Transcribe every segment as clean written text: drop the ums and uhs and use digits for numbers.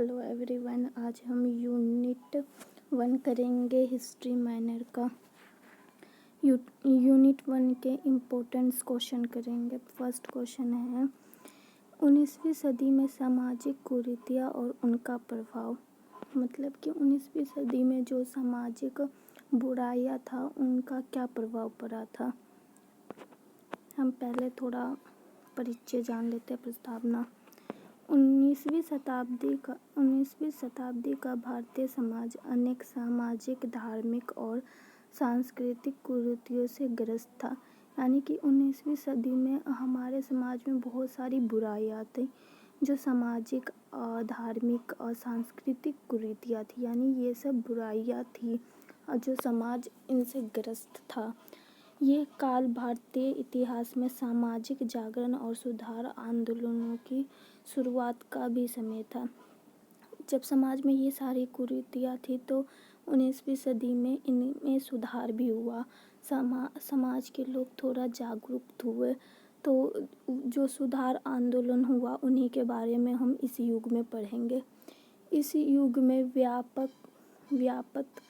Hello everyone, आज हम unit 1 करेंगे हिस्ट्री माइनर का। यूनिट 1 के इम्पोर्टेंस क्वेश्चन करेंगे। फर्स्ट क्वेश्चन है 19वीं सदी में सामाजिक कुरीतियाँ और उनका प्रभाव। मतलब कि 19वीं सदी में जो सामाजिक बुराइयाँ था उनका क्या प्रभाव पड़ा था। हम पहले थोड़ा परिचय जान लेते हैं। प्रस्तावना। 19वीं शताब्दी का भारतीय समाज अनेक सामाजिक, धार्मिक और सांस्कृतिक कुरीतियों से ग्रस्त था। यानी कि 19वीं सदी में हमारे समाज में बहुत सारी बुराइयाँ थी जो सामाजिक, धार्मिक और सांस्कृतिक कुरीतियाँ थी। यानी ये सब बुराइयाँ थी और जो समाज इनसे ग्रस्त था। ये काल भारतीय इतिहास में सामाजिक जागरण और सुधार आंदोलनों की शुरुआत का भी समय था। जब समाज में ये सारी कुरीतियाँ थी तो 19वीं सदी में इनमें सुधार भी हुआ। समाज के लोग थोड़ा जागरूक हुए। तो जो सुधार आंदोलन हुआ उन्हीं के बारे में हम इस युग में पढ़ेंगे। इस युग में व्यापक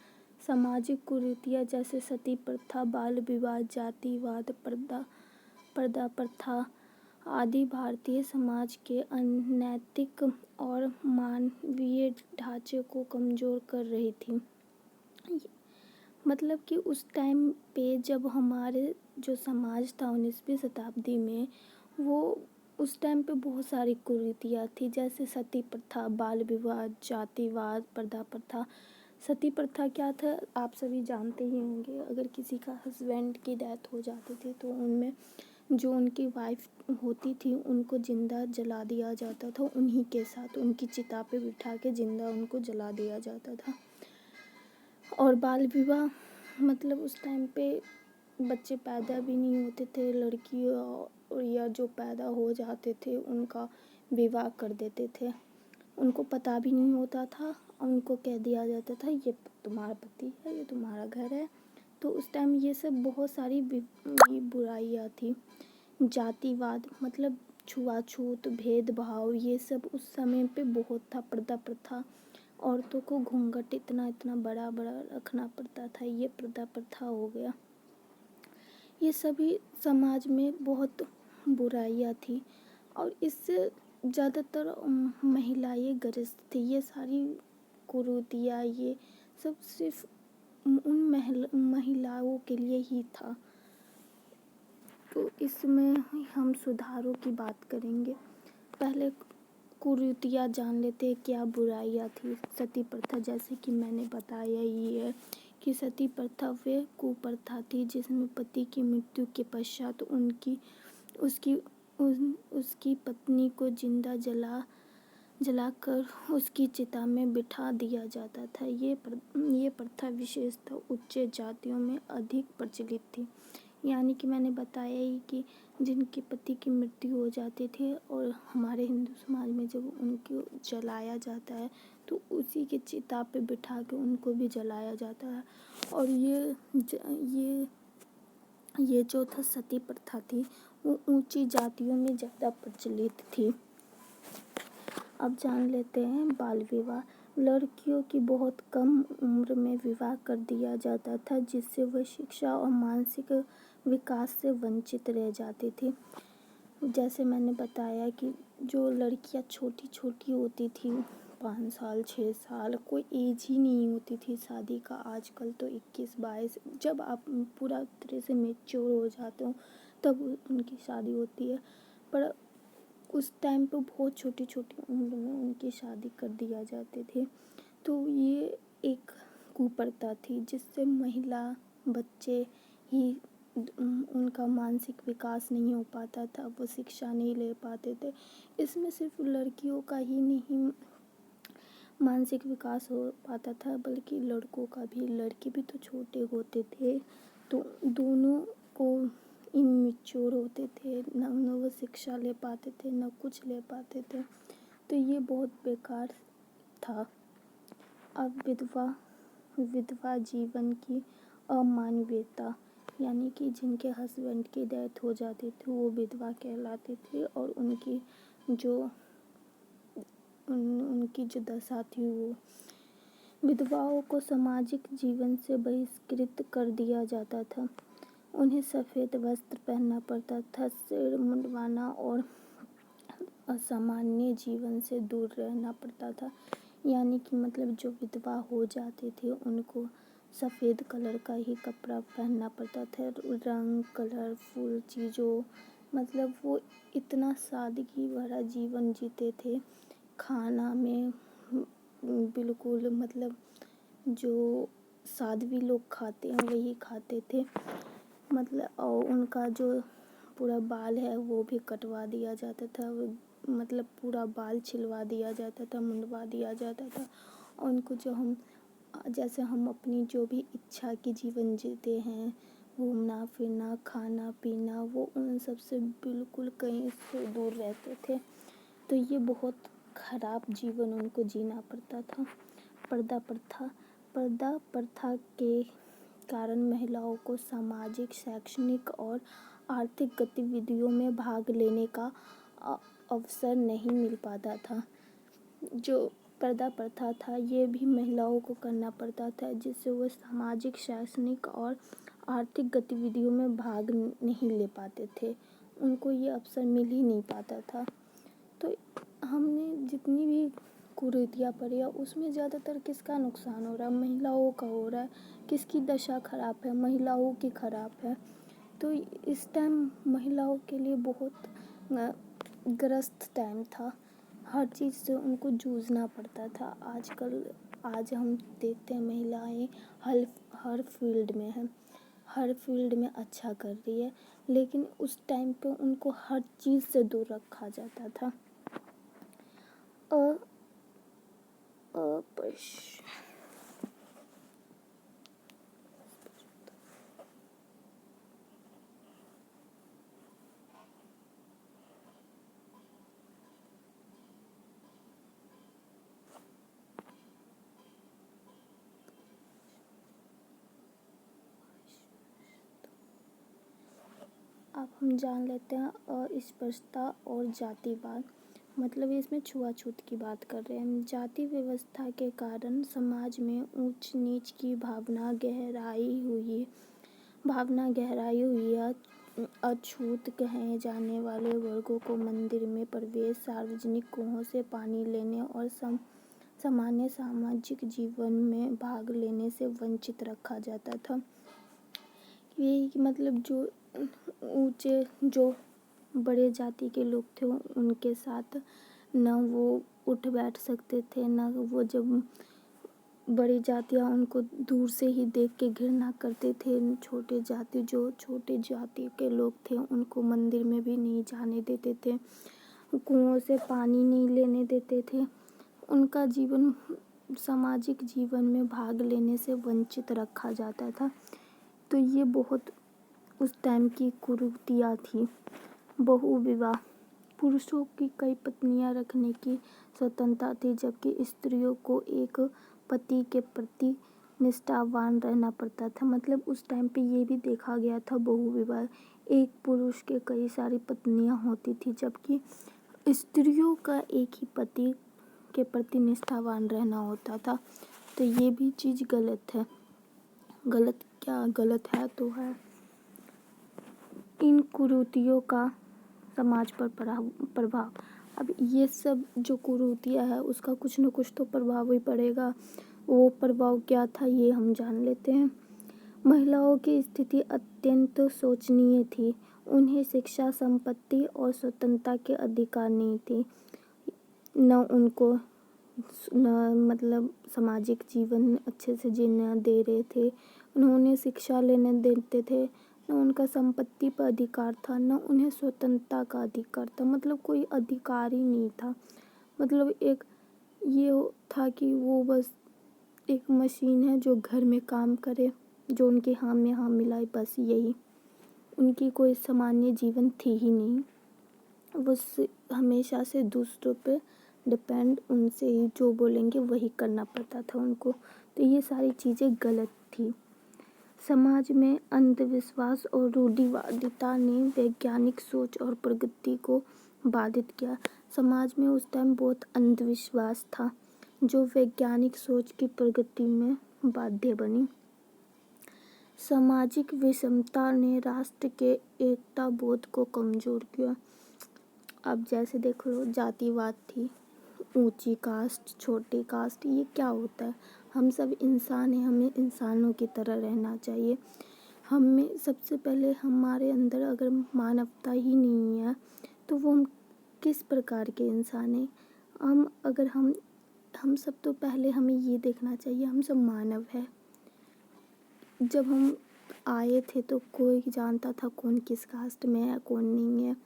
सामाजिक कुरीतियाँ जैसे सती प्रथा, बाल विवाह, जातिवाद, पर्दा प्रथा आदि भारतीय समाज के अनैतिक और मानवीय ढांचे को कमज़ोर कर रही थी। मतलब कि उस टाइम पे जब हमारे जो समाज था 19वीं शताब्दी में, वो उस टाइम पे बहुत सारी कुरीतियाँ थी जैसे सती प्रथा, बाल विवाह, जातिवाद, पर्दा प्रथा। सती प्रथा क्या था आप सभी जानते ही होंगे। अगर किसी का हस्बैंड की डेथ हो जाती थी तो उनमें जो उनकी वाइफ होती थी उनको जिंदा जला दिया जाता था। उन्हीं के साथ उनकी चिता पे बिठा के जिंदा उनको जला दिया जाता था। और बाल विवाह मतलब उस टाइम पे बच्चे पैदा भी नहीं होते थे। लड़कियों या जो पैदा हो जाते थे उनका विवाह कर देते थे। उनको पता भी नहीं होता था। उनको कह दिया जाता था ये तुम्हारा पति है, ये तुम्हारा घर है। तो उस टाइम ये सब बहुत सारी बुराइयाँ थी। जातिवाद मतलब छुआछूत, भेदभाव, ये सब उस समय पे बहुत था। पर्दा प्रथा, औरतों को घूंघट इतना बड़ा रखना पड़ता था। ये पर्दा प्रथा हो गया। ये सभी समाज में बहुत बुराइयाँ थी और इससे ज़्यादातर महिलाएं ग्रस्त थी। ये सारी कुरीतियाँ ये सब सिर्फ उन महिलाओं के लिए ही था। तो इसमें हम सुधारों की बात करेंगे। पहले कुरीतियाँ जान लेते हैं क्या बुराइयाँ थी। सती प्रथा, जैसे कि मैंने बताया ही है कि सती प्रथा वे कुप्रथा थी जिसमें पति की मृत्यु के पश्चात उसकी पत्नी को जिंदा जलाकर उसकी चिता में बिठा दिया जाता था। ये प्रथा विशेषतः उच्च जातियों में अधिक प्रचलित थी। यानी कि मैंने बताया ही कि जिनके पति की मृत्यु हो जाती थी और हमारे हिंदू समाज में जब उनको जलाया जाता है तो उसी के चिता पे बिठा के उनको भी जलाया जाता है। और ये जो था सती प्रथा थी वो ऊंची जातियों में ज़्यादा प्रचलित थी। अब जान लेते हैं बाल विवाह। लड़कियों की बहुत कम उम्र में विवाह कर दिया जाता था जिससे वह शिक्षा और मानसिक विकास से वंचित रह जाती थी। जैसे मैंने बताया कि जो लड़कियां छोटी होती थी, 5 साल 6 साल, कोई एज ही नहीं होती थी शादी का। आजकल तो 21-22 जब आप पूरा तरह से मैच्योर हो जाते हो तब उनकी शादी होती है। पर उस टाइम पे बहुत छोटी उम्र में उनकी शादी कर दिया जाते थे। तो ये एक कुप्रथा थी जिससे महिला, बच्चे ही उनका मानसिक विकास नहीं हो पाता था। वो शिक्षा नहीं ले पाते थे। इसमें सिर्फ लड़कियों का ही नहीं मानसिक विकास हो पाता था बल्कि लड़कों का भी। लड़के भी तो छोटे होते थे तो दोनों को इनमेच्योर होते थे। न वो शिक्षा ले पाते थे न कुछ ले पाते थे। तो ये बहुत बेकार था। अब विधवा जीवन की अमानवीयता, यानी कि जिनके हस्बैंड की डेथ हो जाती थी वो विधवा कहलाती थी और उनकी जो उनकी जो दशा थी वो विधवाओं को सामाजिक जीवन से बहिष्कृत कर दिया जाता था। उन्हें सफ़ेद वस्त्र पहनना पड़ता था, सिर मुंडवाना और असामान्य जीवन से दूर रहना पड़ता था। यानी कि मतलब जो विधवा हो जाते थे उनको सफ़ेद कलर का ही कपड़ा पहनना पड़ता था। रंग कलरफुल चीज़ों मतलब वो इतना सादगी भरा जीवन जीते थे। खाना में बिल्कुल मतलब जो साध्वी लोग खाते हैं वही खाते थे। मतलब और उनका जो पूरा बाल है वो भी कटवा दिया जाता था, मतलब पूरा बाल छिलवा दिया जाता था, मुंडवा दिया जाता था। और उनको जो हम जैसे हम अपनी जो भी इच्छा की जीवन जीते हैं, घूमना फिरना खाना पीना, वो उन सब से बिल्कुल कहीं से दूर रहते थे। तो ये बहुत ख़राब जीवन उनको जीना पड़ता था। पर्दा प्रथा के कारण महिलाओं को सामाजिक, शैक्षणिक और आर्थिक गतिविधियों में भाग लेने का अवसर नहीं मिल पाता था। जो पर्दा प्रथा था ये भी महिलाओं को करना पड़ता था, जिससे वो सामाजिक, शैक्षणिक और आर्थिक गतिविधियों में भाग नहीं ले पाते थे। उनको ये अवसर मिल ही नहीं पाता था। तो हमने जितनी भी कुरीतियाँ पढ़ी है उसमें ज़्यादातर किसका नुकसान हो रहा है? महिलाओं का हो रहा है। किसकी दशा खराब है? महिलाओं की खराब है। तो इस टाइम महिलाओं के लिए बहुत ग्रस्त टाइम था। हर चीज़ से उनको जूझना पड़ता था। आज हम देखते हैं महिलाएं हर फील्ड में हैं, हर फील्ड में अच्छा कर रही है, लेकिन उस टाइम पे उनको हर चीज़ से दूर रखा जाता था। अब हम जान लेते हैं अस्पृश्यता और जातिवाद। मतलब इसमें छुआछूत की बात कर रहे हैं हम। जाति व्यवस्था के कारण समाज में ऊंच नीच की भावना गहराई हुई है। अछूत कहे जाने वाले वर्गों को मंदिर में प्रवेश, सार्वजनिक कुओं से पानी लेने और सामान्य सामाजिक जीवन में भाग लेने से वंचित रखा जाता था। यही मतलब जो बड़े जाति के लोग थे उनके साथ न वो उठ बैठ सकते थे, न वो जब बड़ी जातियाँ उनको दूर से ही देख के घृणा करते थे। छोटे जाति के लोग थे उनको मंदिर में भी नहीं जाने देते थे, कुओं से पानी नहीं लेने देते थे। उनका जीवन सामाजिक जीवन में भाग लेने से वंचित रखा जाता था। तो ये बहुत उस टाइम की कुरीतियाँ थी। बहुविवाह, पुरुषों की कई पत्नियां रखने की स्वतंत्रता थी, जबकि स्त्रियों को एक पति के प्रति निष्ठावान रहना पड़ता था। मतलब उस टाइम पे ये भी देखा गया था बहुविवाह, एक पुरुष के कई सारी पत्नियां होती थी, जबकि स्त्रियों का एक ही पति के प्रति निष्ठावान रहना होता था। तो ये भी चीज़ गलत है। गलत है तो है। इन कुरीतियों का समाज पर प्रभाव। अब ये सब जो कुरीतियाँ है उसका कुछ न कुछ तो प्रभाव ही पड़ेगा। वो प्रभाव क्या था ये हम जान लेते हैं। महिलाओं की स्थिति अत्यंत शोचनीय थी। उन्हें शिक्षा, संपत्ति और स्वतंत्रता के अधिकार नहीं थे। मतलब सामाजिक जीवन अच्छे से जीने दे रहे थे, उन्होंने शिक्षा लेने देते थे, न उनका संपत्ति पर अधिकार था, न उन्हें स्वतंत्रता का अधिकार था। मतलब कोई अधिकार ही नहीं था। मतलब एक ये था कि वो बस एक मशीन है जो घर में काम करे, जो उनके हाँ में हाँ मिलाए, बस यही। उनकी कोई सामान्य जीवन थी ही नहीं। वो हमेशा से दूसरों पे डिपेंड, उनसे ही जो बोलेंगे वही करना पड़ता था उनको। तो ये सारी चीज़ें गलत थी। समाज में अंधविश्वास और रूढ़िवादिता ने वैज्ञानिक सोच और प्रगति को बाधित किया। समाज में उस टाइम बहुत अंधविश्वास था, जो वैज्ञानिक सोच की प्रगति में बाध्य बनी। सामाजिक विषमता ने राष्ट्र के एकता बोध को कमजोर किया। अब जैसे देख लो, जातिवाद थी, ऊंची कास्ट, छोटी कास्ट, ये क्या होता है? हम सब इंसान हैं, हमें इंसानों की तरह रहना चाहिए। हमें सबसे पहले हमारे अंदर अगर मानवता ही नहीं है तो वो हम किस प्रकार के इंसान हैं? हम सब तो पहले हमें ये देखना चाहिए हम सब मानव है। जब हम आए थे तो कोई जानता था कौन किस कास्ट में है, कौन नहीं है।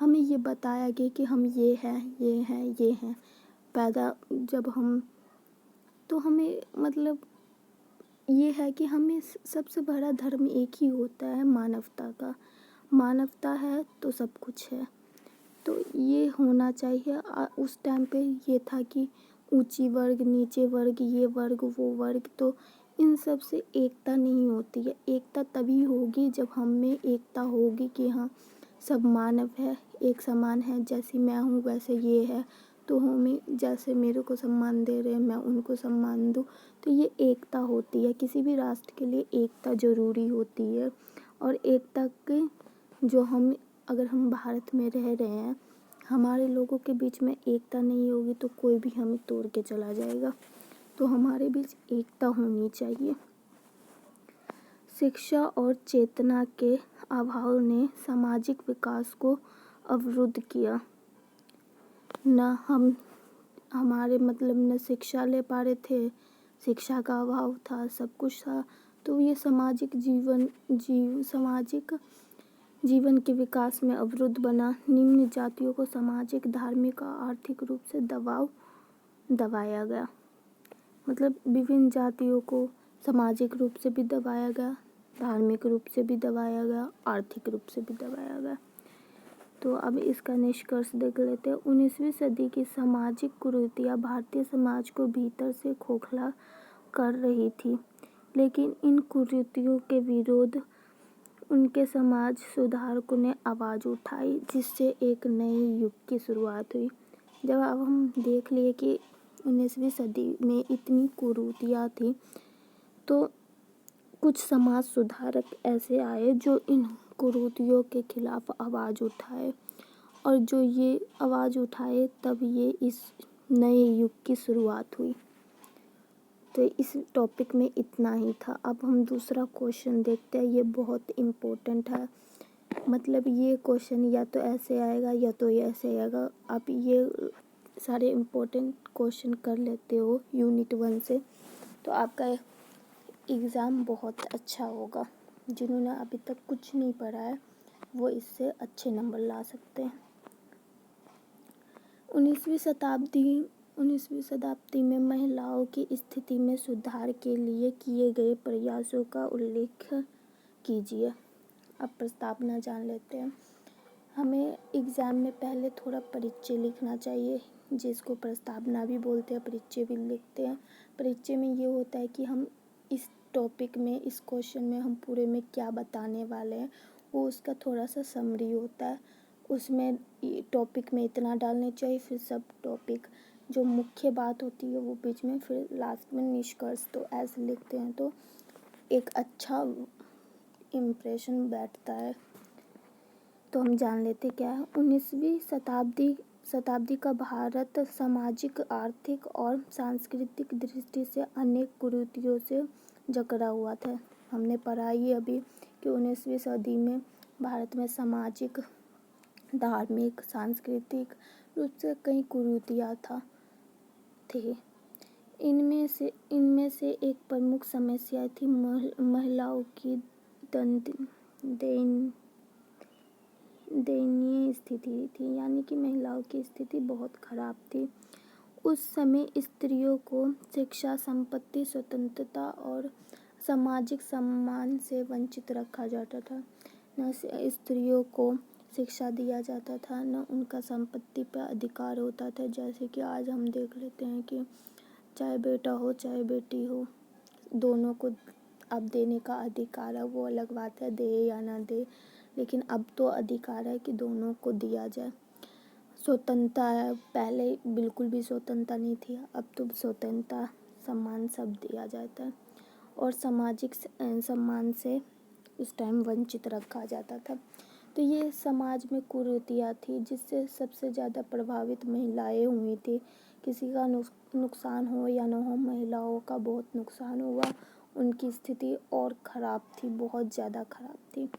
हमें ये बताया गया कि हम ये हैं, ये हैं, ये हैं। पैदा जब हम तो हमें मतलब ये है कि हमें सबसे बड़ा धर्म एक ही होता है, मानवता का। मानवता है तो सब कुछ है। तो ये होना चाहिए। उस टाइम पे ये था कि ऊंची वर्ग, नीचे वर्ग, ये वर्ग, वो वर्ग, तो इन सब से एकता नहीं होती है। एकता तभी होगी जब हम में एकता होगी कि हाँ, सब मानव है, एक समान है। जैसी मैं हूँ वैसे ये है, तो हमें जैसे मेरे को सम्मान दे रहे हैं मैं उनको सम्मान दूँ। तो ये एकता होती है। किसी भी राष्ट्र के लिए एकता ज़रूरी होती है। और एकता के जो हम अगर हम भारत में रह रहे हैं, हमारे लोगों के बीच में एकता नहीं होगी तो कोई भी हमें तोड़ के चला जाएगा। तो हमारे बीच एकता होनी चाहिए। शिक्षा और चेतना के अभाव ने सामाजिक विकास को अवरुद्ध किया। हमारे मतलब न शिक्षा ले पा रहे थे, शिक्षा का अभाव था, सब कुछ था। तो ये सामाजिक जीवन के विकास में अवरुद्ध बना। निम्न जातियों को सामाजिक, धार्मिक और आर्थिक रूप से दबाया गया। मतलब विभिन्न जातियों को सामाजिक रूप से भी दबाया गया, धार्मिक रूप से भी दबाया गया, आर्थिक रूप से भी दबाया गया। तो अब इसका निष्कर्ष देख लेते हैं। 19वीं सदी की सामाजिक कुरीतियाँ भारतीय समाज को भीतर से खोखला कर रही थी, लेकिन इन कुरीतियों के विरोध उनके समाज सुधारकों ने आवाज़ उठाई, जिससे एक नए युग की शुरुआत हुई। जब अब हम देख लिए कि 19वीं सदी में इतनी कुरीतियाँ थी, तो कुछ समाज सुधारक ऐसे आए जो इन कुरीतियों के खिलाफ आवाज़ उठाए, और जो ये आवाज़ उठाए तब ये इस नए युग की शुरुआत हुई। तो इस टॉपिक में इतना ही था। अब हम दूसरा क्वेश्चन देखते हैं। ये बहुत इम्पोर्टेंट है। मतलब ये क्वेश्चन या तो ऐसे आएगा या तो ऐसे आएगा। आप ये सारे इम्पोर्टेंट क्वेश्चन कर लेते हो यूनिट 1 से, तो आपका एग्ज़ाम बहुत अच्छा होगा। जिन्होंने अभी तक कुछ नहीं पढ़ा है वो इससे अच्छे नंबर ला सकते हैं। 19वीं शताब्दी में महिलाओं की स्थिति में सुधार के लिए किए गए प्रयासों का उल्लेख कीजिए। अब प्रस्तावना जान लेते हैं। हमें एग्ज़ाम में पहले थोड़ा परिचय लिखना चाहिए, जिसको प्रस्तावना भी बोलते हैं, परिचय भी लिखते हैं। परिचय में ये होता है कि हम इस टॉपिक में, इस क्वेश्चन में हम पूरे में क्या बताने वाले हैं, वो उसका थोड़ा सा समरी होता है। उसमें टॉपिक में इतना डालने चाहिए, फिर सब टॉपिक जो मुख्य बात होती है वो बीच में, फिर लास्ट में निष्कर्ष। तो ऐसे लिखते हैं तो एक अच्छा इम्प्रेशन बैठता है। तो हम जान लेते क्या है। 19वीं शताब्दी का भारत सामाजिक, आर्थिक और सांस्कृतिक दृष्टि से अनेक कुरीतियों से जकड़ा हुआ था। हमने पढ़ा ही अभी कि 19वीं सदी में भारत में सामाजिक, धार्मिक, सांस्कृतिक रूप से कई कुरीतियाँ थी। इनमें से एक प्रमुख समस्या थी महिलाओं की दयनीय स्थिति थी, यानी कि महिलाओं की स्थिति बहुत खराब थी। उस समय स्त्रियों को शिक्षा, संपत्ति, स्वतंत्रता और सामाजिक सम्मान से वंचित रखा जाता था। न स्त्रियों को शिक्षा दिया जाता था, न उनका संपत्ति पर अधिकार होता था। जैसे कि आज हम देख लेते हैं कि चाहे बेटा हो चाहे बेटी हो, दोनों को अब देने का अधिकार है। वो अलग बात है दे या ना दे, लेकिन अब तो अधिकार है कि दोनों को दिया जाए। स्वतंत्रता पहले बिल्कुल भी स्वतंत्रता नहीं थी, अब तो स्वतंत्रता सम्मान सब दिया जाता है और सामाजिक सम्मान से उस टाइम वंचित रखा जाता था। तो ये समाज में कुरीतियाँ थी जिससे सबसे ज़्यादा प्रभावित महिलाएं हुई थी। किसी का नुकसान हो या न हो, महिलाओं का बहुत नुकसान हुआ। उनकी स्थिति और ख़राब थी, बहुत ज़्यादा ख़राब थी।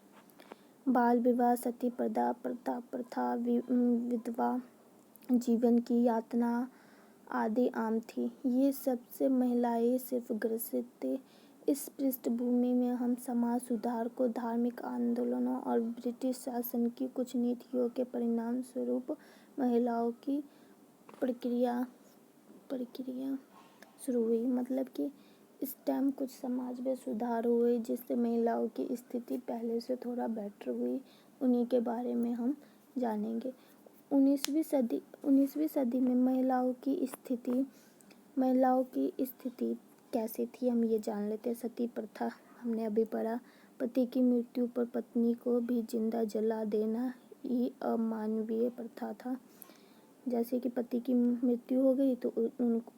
बाल विवाह, सती प्रथा, विधवा जीवन की यातना आदि आम थी। ये सबसे महिलाएं सिर्फ ग्रसित थे। इस पृष्ठभूमि में हम समाज सुधार को धार्मिक आंदोलनों और ब्रिटिश शासन की कुछ नीतियों के परिणाम स्वरूप महिलाओं की प्रक्रिया शुरू हुई। मतलब कि इस टाइम कुछ समाज में सुधार हुए जिससे महिलाओं की स्थिति पहले से थोड़ा बेटर हुई। उन्हीं के बारे में हम जानेंगे। 19वीं सदी में महिलाओं की स्थिति कैसी थी, हम ये जान लेते हैं। सती प्रथा हमने अभी पढ़ा। पति की मृत्यु पर पत्नी को भी जिंदा जला देना ये अमानवीय प्रथा था। जैसे कि पति की मृत्यु हो गई तो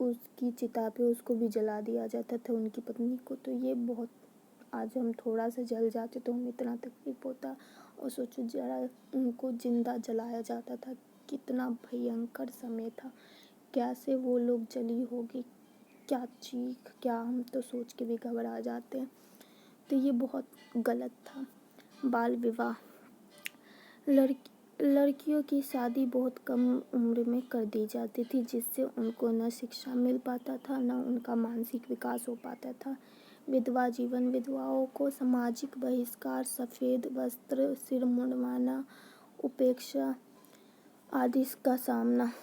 उसकी चिता पे उसको भी जला दिया जाता था, उनकी पत्नी को। तो ये बहुत, आज हम थोड़ा सा जल जाते तो हमें इतना तकलीफ होता, और सोचो जरा उनको जिंदा जलाया जाता था। कितना भयंकर समय था, कैसे वो लोग जली होगी, क्या चीख, क्या, हम तो सोच के भी घबरा जाते हैं। तो ये बहुत गलत था। बाल विवाह, लड़कियों की शादी बहुत कम उम्र में कर दी जाती थी जिससे उनको न शिक्षा मिल पाता था न उनका मानसिक विकास हो पाता था। विधवा जीवन, विधवाओं को सामाजिक बहिष्कार, सफ़ेद वस्त्र, सिर मुंडवाना, उपेक्षा आदि का सामना,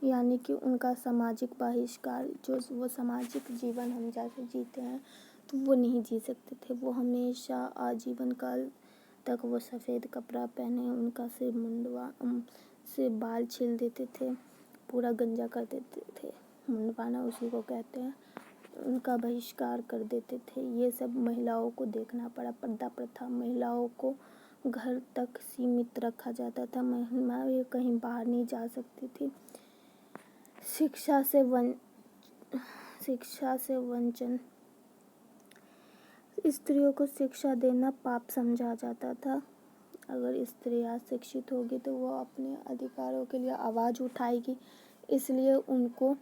यानी कि उनका सामाजिक बहिष्कार, जो वो सामाजिक जीवन हम जैसे जीते हैं तो वो नहीं जी सकते थे। वो हमेशा आजीवन काल तक वो सफ़ेद कपड़ा पहने, उनका सिर बाल छील देते थे, पूरा गंजा कर देते थे, मुंडवाना उसी को कहते हैं, उनका बहिष्कार कर देते थे। ये सब महिलाओं को देखना पड़ा। पर्दा प्रथा, महिलाओं को घर तक सीमित रखा जाता था, महिलाएं कहीं बाहर नहीं जा सकती थी। शिक्षा से वंचन, स्त्रियों को शिक्षा देना पाप समझा जाता था। अगर स्त्रियां शिक्षित होगी तो वो अपने अधिकारों के लिए आवाज़ उठाएगी, इसलिए उनको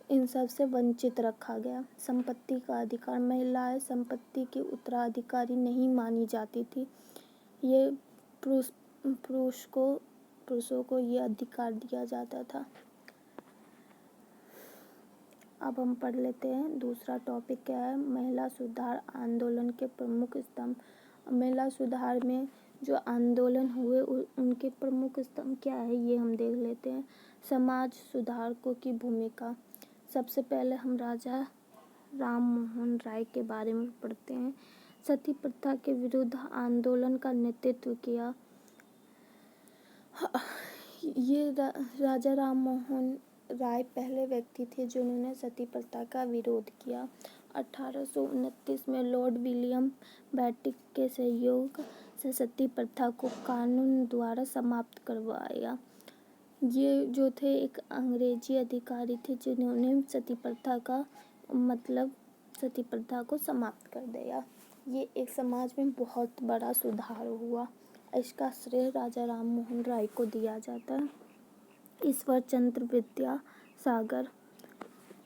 इन सब से वंचित रखा गया। संपत्ति का अधिकार, महिलाएं संपत्ति की उत्तराधिकारी नहीं मानी जाती थी। ये पुरुषों को ये अधिकार दिया जाता था। अब हम पढ़ लेते हैं दूसरा टॉपिक क्या है। महिला सुधार आंदोलन के प्रमुख स्तंभ। महिला सुधार में जो आंदोलन हुए उनके प्रमुख स्तंभ क्या है ये हम देख लेते हैं। समाज सुधारकों की भूमिका। सबसे पहले हम राजा राम मोहन राय के बारे में पढ़ते हैं। सती प्रथा के विरुद्ध आंदोलन का नेतृत्व किया। ये राजा राम मोहन राय पहले व्यक्ति थे जिन्होंने सती प्रथा का विरोध किया। 1829 में लॉर्ड विलियम बेंटिक के सहयोग से सती प्रथा को कानून द्वारा समाप्त करवाया। ये जो थे एक अंग्रेजी अधिकारी थे जिन्होंने सती प्रथा को समाप्त कर दिया। ये एक समाज में बहुत बड़ा सुधार हुआ। इसका श्रेय राजा राम मोहन राय को दिया जाता है। ईश्वर चंद्र विद्यासागर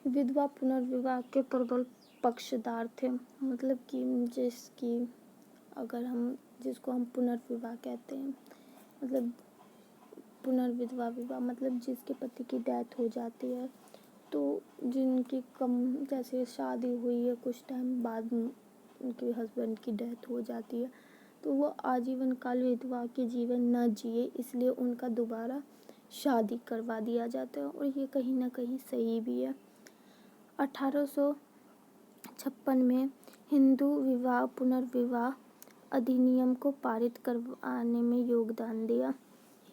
विधवा पुनर्विवाह के प्रबल पक्षधर थे। मतलब कि जिसको हम पुनर्विवाह कहते हैं, मतलब विवाह मतलब जिसके पति की डेथ हो जाती है, तो जिनकी जैसे शादी हुई है कुछ टाइम बाद उनके हस्बैंड की डेथ हो जाती है, तो वो आजीवन काल विधवा के जीवन न जिए, इसलिए उनका दोबारा शादी करवा दिया जाता है, और ये कहीं ना कहीं सही भी है। 1856 में हिंदू विवाह पुनर्विवाह अधिनियम को पारित करवाने में योगदान दिया।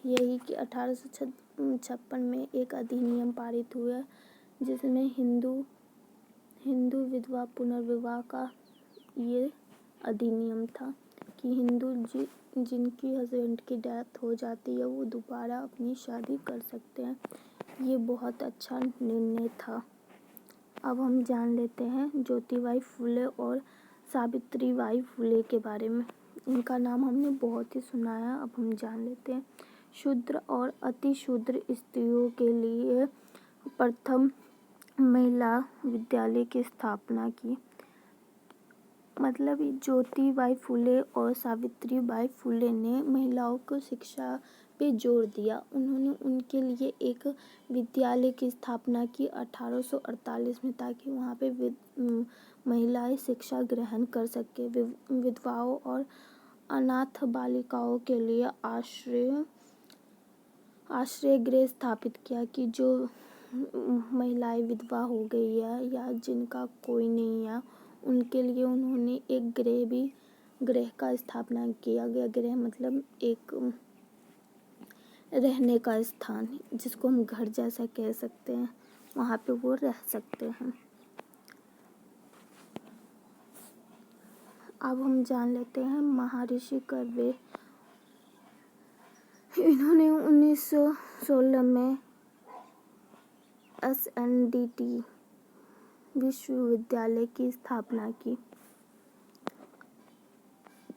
यही कि 1856 में एक अधिनियम पारित हुआ जिसमें हिंदू विधवा पुनर्विवाह का ये अधिनियम था। कि हिंदू जिनकी हस्बैंड की डेथ हो जाती है वो दोबारा अपनी शादी कर सकते हैं। ये बहुत अच्छा निर्णय था। अब हम जान लेते हैं ज्योतिबाई फुले और सावित्रीबाई फुले के बारे में। इनका नाम हमने बहुत ही सुना है, अब हम जान लेते हैं। शूद्र और अति शूद्र स्त्रियों के लिए प्रथम महिला विद्यालय की स्थापना की। मतलब ज्योतिबाई फुले और सावित्रीबाई फुले ने महिलाओं को शिक्षा पे जोर दिया। उन्होंने उनके लिए एक विद्यालय की स्थापना की 1848 में, ताकि वहाँ पे महिलाएं शिक्षा ग्रहण कर सके। विधवाओं और अनाथ बालिकाओं के लिए आश्रय गृह स्थापित किया कि जो महिलाएं विधवा हो गई है या जिनका कोई नहीं है, उनके लिए उन्होंने एक गृह का स्थापना किया गया। गृह मतलब एक रहने का स्थान, जिसको हम घर जैसा कह सकते हैं, वहाँ पे वो रह सकते हैं। अब हम जान लेते हैं महर्षि कर्वे। इन्होंने 1916 में SNDT विश्वविद्यालय की स्थापना की।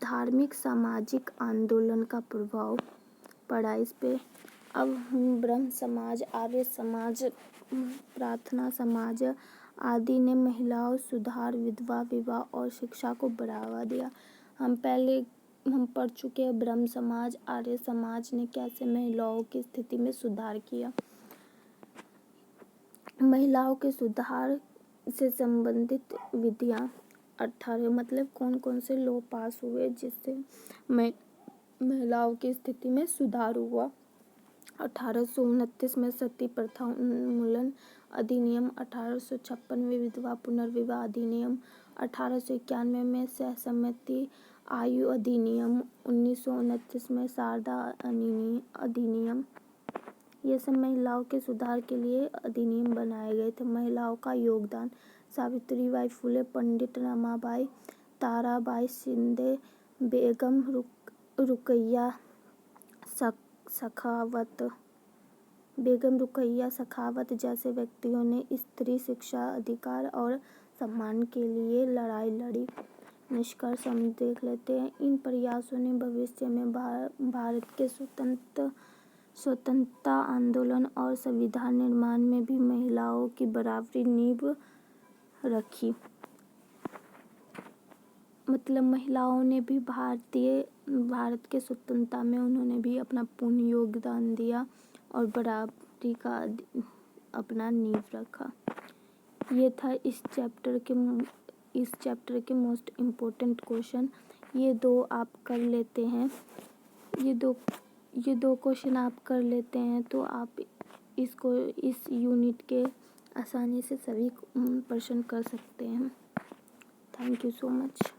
धार्मिक सामाजिक आंदोलन का प्रभाव पड़ा इस पे। अब ब्रह्म समाज, आर्य समाज, प्रार्थना समाज आदि ने महिलाओं सुधार, विधवा विवाह और शिक्षा को बढ़ावा दिया। हम पढ़ चुके हैं ब्रह्म समाज, आर्य समाज ने कैसे महिलाओं की स्थिति में सुधार किया। महिलाओं के सुधार से संबंधित विधियां 18 मतलब कौन कौन से लॉ पास हुए जिससे महिलाओं की स्थिति में सुधार हुआ। 1829 में सती प्रथा उन्मूलन अधिनियम, 1856 में विधवा पुनर्विवाह अधिनियम, 1891 में सहसम्मति आयु अधिनियम, 1929 में शारदा अधिनियम। ये सब महिलाओं के सुधार के लिए अधिनियम बनाए गए थे। महिलाओं का योगदान: सावित्रीबाई फुले, पंडित रमाबाई, ताराबाई शिंदे, बेगम रुकैया सखावत जैसे व्यक्तियों ने स्त्री शिक्षा, अधिकार और सम्मान के लिए लड़ाई लड़ी। निष्कर्ष हम देख लेते हैं। इन प्रयासों ने भविष्य में भारत के स्वतंत्रता आंदोलन और संविधान निर्माण में भी महिलाओं की बराबरी नींव रखी। मतलब महिलाओं ने भी भारत के स्वतंत्रता में उन्होंने भी अपना पूर्ण योगदान दिया और बराबरी का अपना नींव रखा। ये था इस चैप्टर के मोस्ट इम्पोर्टेंट क्वेश्चन। ये दो आप कर लेते हैं। ये दो क्वेश्चन आप कर लेते हैं तो आप इस यूनिट के आसानी से सभी प्रश्न कर सकते हैं। Thank you so much.